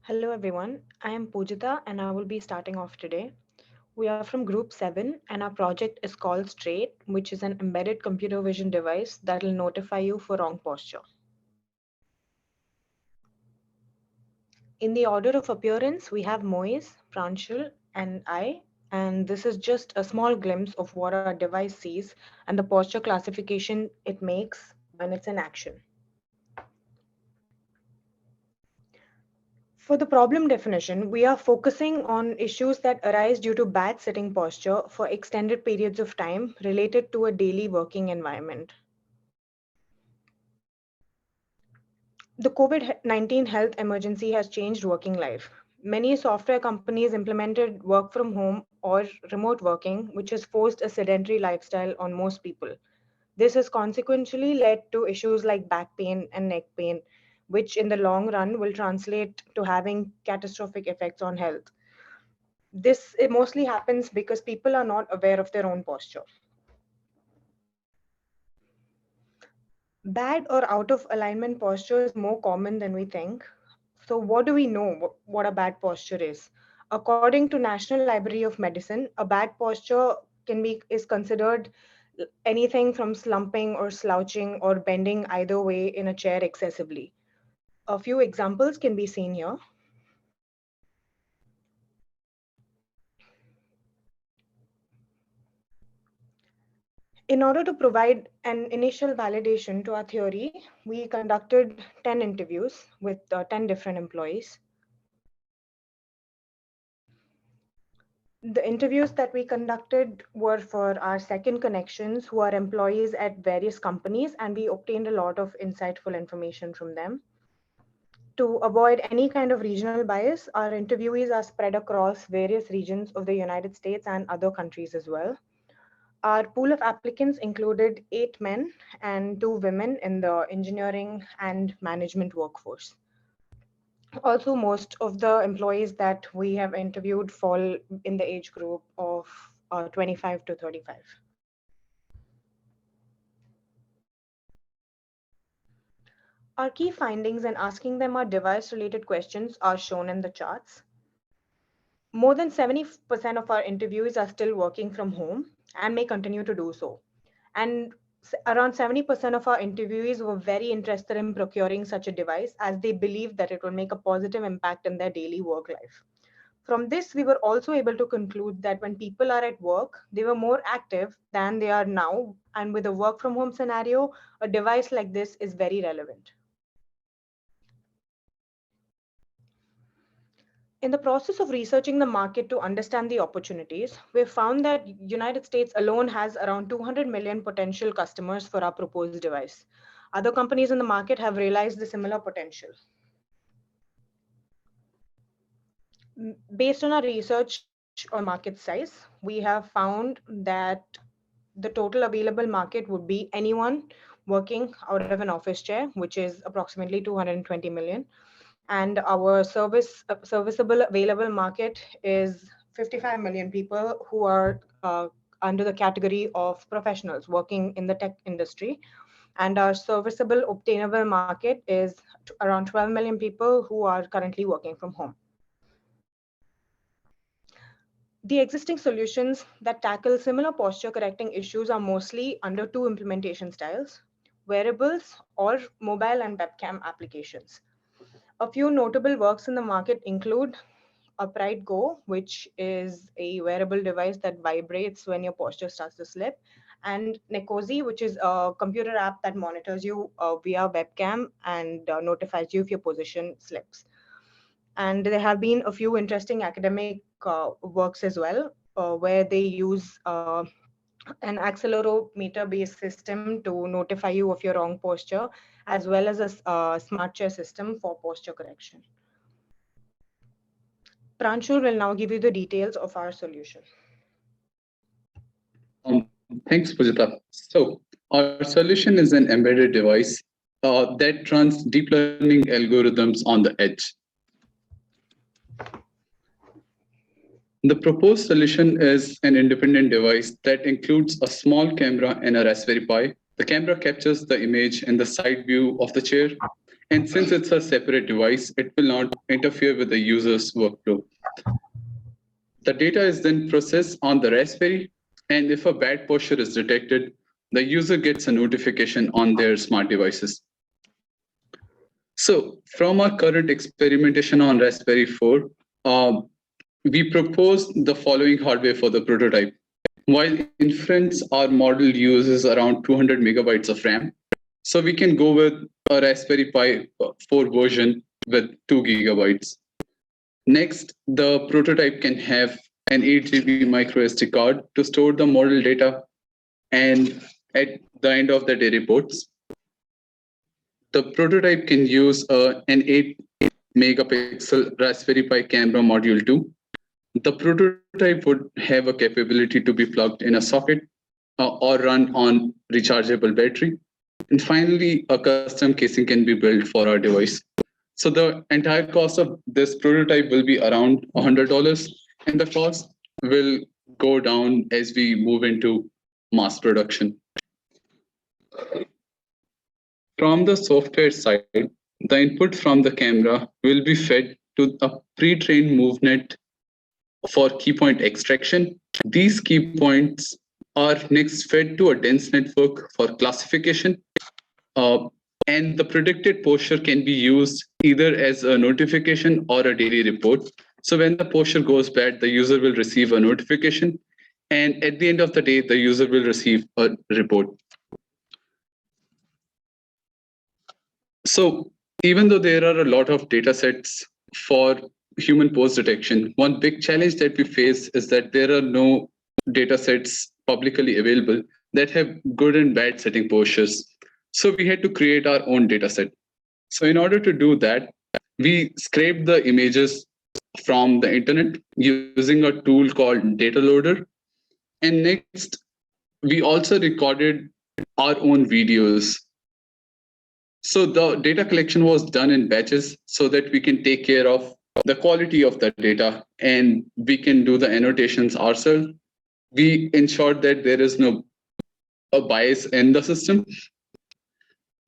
Hello everyone, I am Pujita and I will be starting off today. We are from Group 7 and our project is called Straight, which is an embedded computer vision device that will notify you for wrong posture. In the order of appearance, we have Moise, Pranshul, and I, and this is just a small glimpse of what our device sees and the posture classification it makes when it's in action. For the problem definition, we are focusing on issues that arise due to bad sitting posture for extended periods of time related to a daily working environment. The COVID 19 health emergency has changed working life. Many software companies implemented work from home or remote working, which has forced a sedentary lifestyle on most people. This has consequently led to issues like back pain and neck pain, which in the long run will translate to having catastrophic effects on health. This it mostly happens because people are not aware of their own posture. Bad or out of alignment posture is more common than we think. So what do we know what a bad posture is? According to National Library of Medicine, a bad posture can be is considered anything from slumping or slouching or bending either way in a chair excessively. A few examples can be seen here. In order to provide an initial validation to our theory, we conducted 10 interviews with 10 different employees. The interviews that we conducted were for our second connections, who are employees at various companies, and we obtained a lot of insightful information from them. To avoid any kind of regional bias, our interviewees are spread across various regions of the United States and other countries as well. Our pool of applicants included 8 men and 2 women in the engineering and management workforce. Also, most of the employees that we have interviewed fall in the age group of 25 to 35. Our key findings and asking them our device related questions are shown in the charts. More than 70% of our interviewees are still working from home and may continue to do so. And around 70% of our interviewees were very interested in procuring such a device as they believe that it will make a positive impact in their daily work life. From this, we were also able to conclude that when people are at work, they were more active than they are now. And with a work from home scenario, a device like this is very relevant. In the process of researching the market to understand the opportunities, we found that United States alone has around 200 million potential customers for our proposed device. Other companies in the market have realized the similar potential. Based on our research on the market size, we have found that the total available market would be anyone working out of an office chair, which is approximately 220 million. And our serviceable available market is 55 million people who are under the category of professionals working in the tech industry. And our serviceable obtainable market is around 12 million people who are currently working from home. The existing solutions that tackle similar posture correcting issues are mostly under two implementation styles: wearables or mobile and webcam applications. A few notable works in the market include Upright Go, which is a wearable device that vibrates when your posture starts to slip, and Nekozy, which is a computer app that monitors you via webcam and notifies you if your position slips. And there have been a few interesting academic works as well, where they use an accelerometer based system to notify you of your wrong posture, as well as a smart chair system for posture correction. Pranshul will now give you the details of our solution. Thanks, Pujita. So, our solution is an embedded device that runs deep learning algorithms on the edge. The proposed solution is an independent device that includes a small camera and a Raspberry Pi. The camera captures the image in the side view of the chair, And since it's a separate device, it will not interfere with the user's workflow. The data is then processed on the Raspberry, and if a bad posture is detected, the user gets a notification on their smart devices. So from our current experimentation on Raspberry 4, we proposed the following hardware for the prototype. While inference, our model uses around 200 megabytes of RAM, so we can go with a Raspberry Pi 4 version with 2 gigabytes. Next, the prototype can have an 8 GB micro SD card to store the model data and at the end of the day reports. The prototype can use an 8 megapixel Raspberry Pi camera module too. The prototype would have a capability to be plugged in a socket or run on rechargeable battery. And finally, a custom casing can be built for our device. So the entire cost of this prototype will be around $100, and the cost will go down as we move into mass production. From the software side, the input from the camera will be fed to a pre-trained MoveNet for key point extraction. These key points are next fed to a dense network for classification, and the predicted posture can be used either as a notification or a daily report. So when the posture goes bad, the user will receive a notification, and at the end of the day, the user will receive a report. So even though there are a lot of data sets for human pose detection, one big challenge that we face is that there are no data sets publicly available that have good and bad setting postures. So we had to create our own data set. So in order to do that, we scraped the images from the internet using a tool called Data Loader. And next, we also recorded our own videos. So the data collection was done in batches so that we can take care of the quality of the data and we can do the annotations ourselves. We ensured that there is no bias in the system.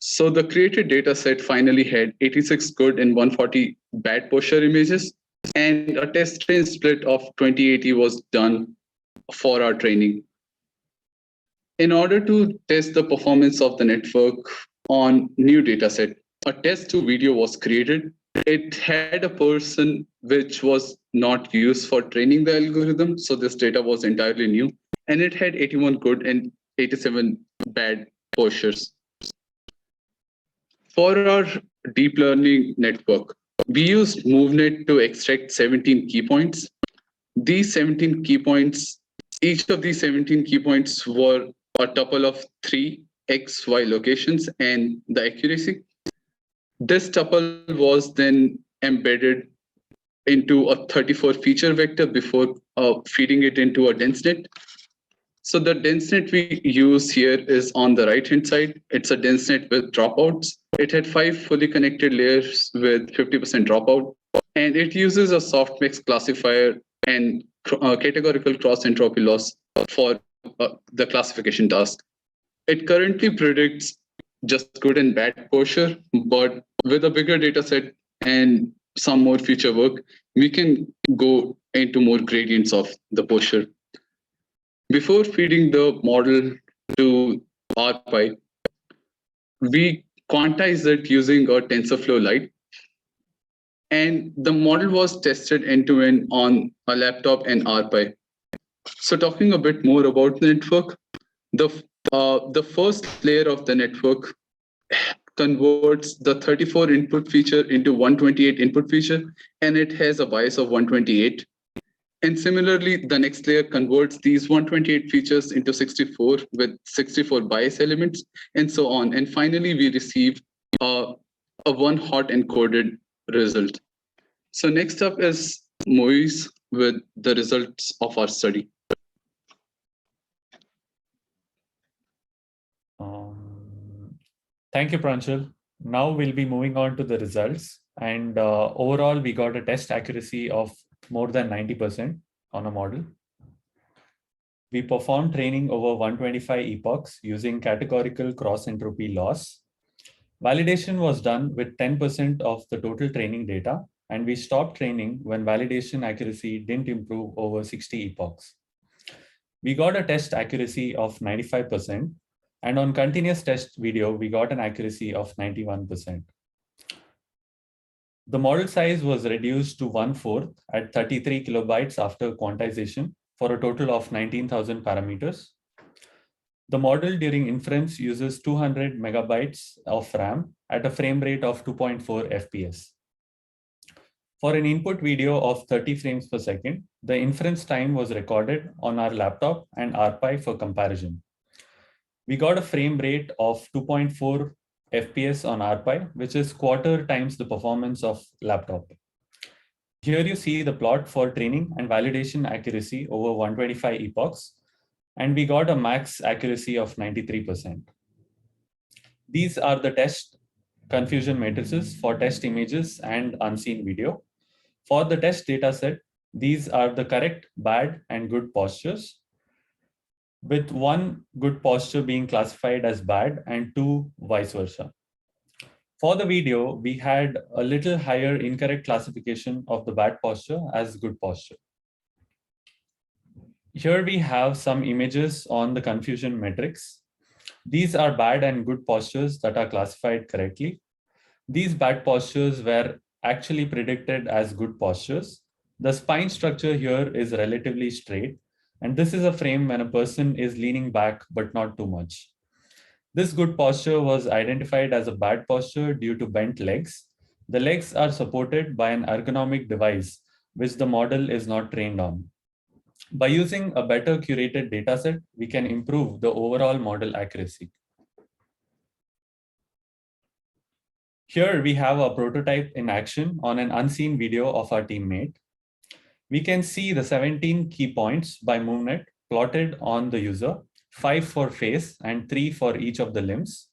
So the created data set finally had 86 good and 140 bad posture images, and a test train split of 2080 was done for our training. In order to test the performance of the network on new dataset, a test to video was created. It had a person which was not used for training the algorithm, so this data was entirely new, and it had 81 good and 87 bad postures. For our deep learning network, we used MoveNet to extract 17 key points. These 17 key points, each of these 17 key points were a tuple of 3 X, Y locations and the accuracy. This tuple was then embedded into a 34 feature vector before feeding it into a DenseNet. So the DenseNet we use here is on the right-hand side. It's a DenseNet with dropouts. It had 5 fully connected layers with 50% dropout, and it uses a softmax classifier and categorical cross entropy loss for the classification task. It currently predicts just good and bad posture, but with a bigger data set and some more feature work, we can go into more gradients of the posture. Before feeding the model to RPy, we quantized it using a TensorFlow Lite. And the model was tested end-to-end on a laptop and RPy. So talking a bit more about the network, the first layer of the network converts the 34 input feature into 128 input feature, and it has a bias of 128. And similarly, the next layer converts these 128 features into 64 with 64 bias elements, and so on. And finally, we receive a one hot encoded result. So next up is Moise with the results of our study. Thank you, Pranshul. Now we'll be moving on to the results. And overall, we got a test accuracy of more than 90% on a model. We performed training over 125 epochs using categorical cross entropy loss. Validation was done with 10% of the total training data, and we stopped training when validation accuracy didn't improve over 60 epochs. We got a test accuracy of 95%, and on continuous test video, we got an accuracy of 91%. The model size was reduced to 1/4 at 33 kilobytes after quantization for a total of 19,000 parameters. The model during inference uses 200 megabytes of RAM at a frame rate of 2.4 FPS. For an input video of 30 frames per second, the inference time was recorded on our laptop and RPi for comparison. We got a frame rate of 2.4 FPS on RPi, which is quarter times the performance of laptop. Here you see the plot for training and validation accuracy over 125 epochs, and we got a max accuracy of 93%. These are the test confusion matrices for test images and unseen video. For the test dataset, these are the correct, bad, and good postures, with one good posture being classified as bad and two vice versa. For the video, we had a little higher incorrect classification of the bad posture as good posture. Here we have some images on the confusion metrics. These are bad and good postures that are classified correctly. These bad postures were actually predicted as good postures. The spine structure here is relatively straight, and this is a frame when a person is leaning back, but not too much. This good posture was identified as a bad posture due to bent legs. The legs are supported by an ergonomic device, which the model is not trained on. By using a better curated dataset, we can improve the overall model accuracy. Here we have a prototype in action on an unseen video of our teammate. We can see the 17 key points by MoveNet plotted on the user, 5 for face and 3 for each of the limbs.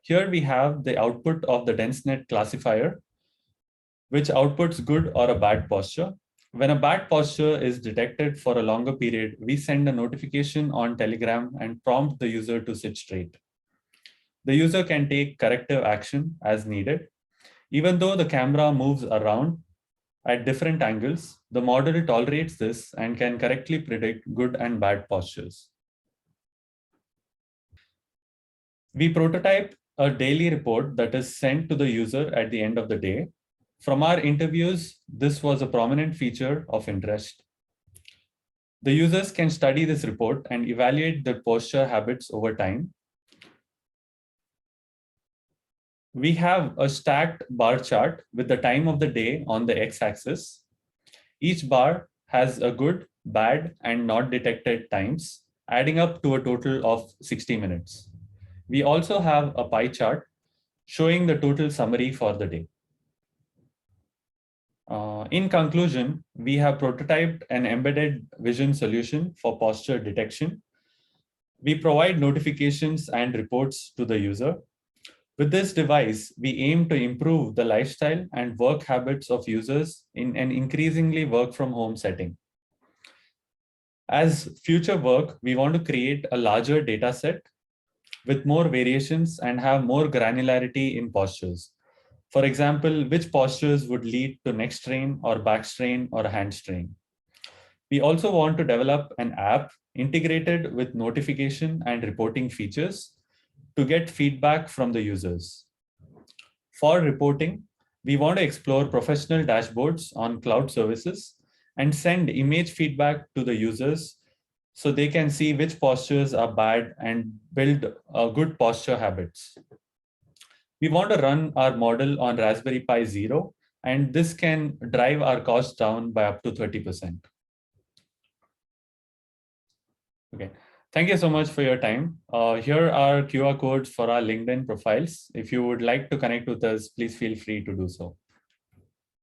Here we have the output of the DenseNet classifier, which outputs good or a bad posture. When a bad posture is detected for a longer period, we send a notification on Telegram and prompt the user to sit straight. The user can take corrective action as needed. Even though the camera moves around at different angles, the model tolerates this and can correctly predict good and bad postures. We prototype a daily report that is sent to the user at the end of the day. From our interviews, this was a prominent feature of interest. The users can study this report and evaluate their posture habits over time. We have a stacked bar chart with the time of the day on the x-axis. Each bar has a good, bad, and not detected times, adding up to a total of 60 minutes. We also have a pie chart showing the total summary for the day. In conclusion, we have prototyped an embedded vision solution for posture detection. We provide notifications and reports to the user. With this device, we aim to improve the lifestyle and work habits of users in an increasingly work-from-home setting. As future work, we want to create a larger data set with more variations and have more granularity in postures. For example, which postures would lead to neck strain or back strain or hand strain. We also want to develop an app integrated with notification and reporting features to get feedback from the users. For reporting, we want to explore professional dashboards on cloud services and send image feedback to the users so they can see which postures are bad and build good posture habits. We want to run our model on Raspberry Pi Zero, and this can drive our costs down by up to 30%. Okay. Thank you so much for your time. Here are QR codes for our LinkedIn profiles. If you would like to connect with us, please feel free to do so.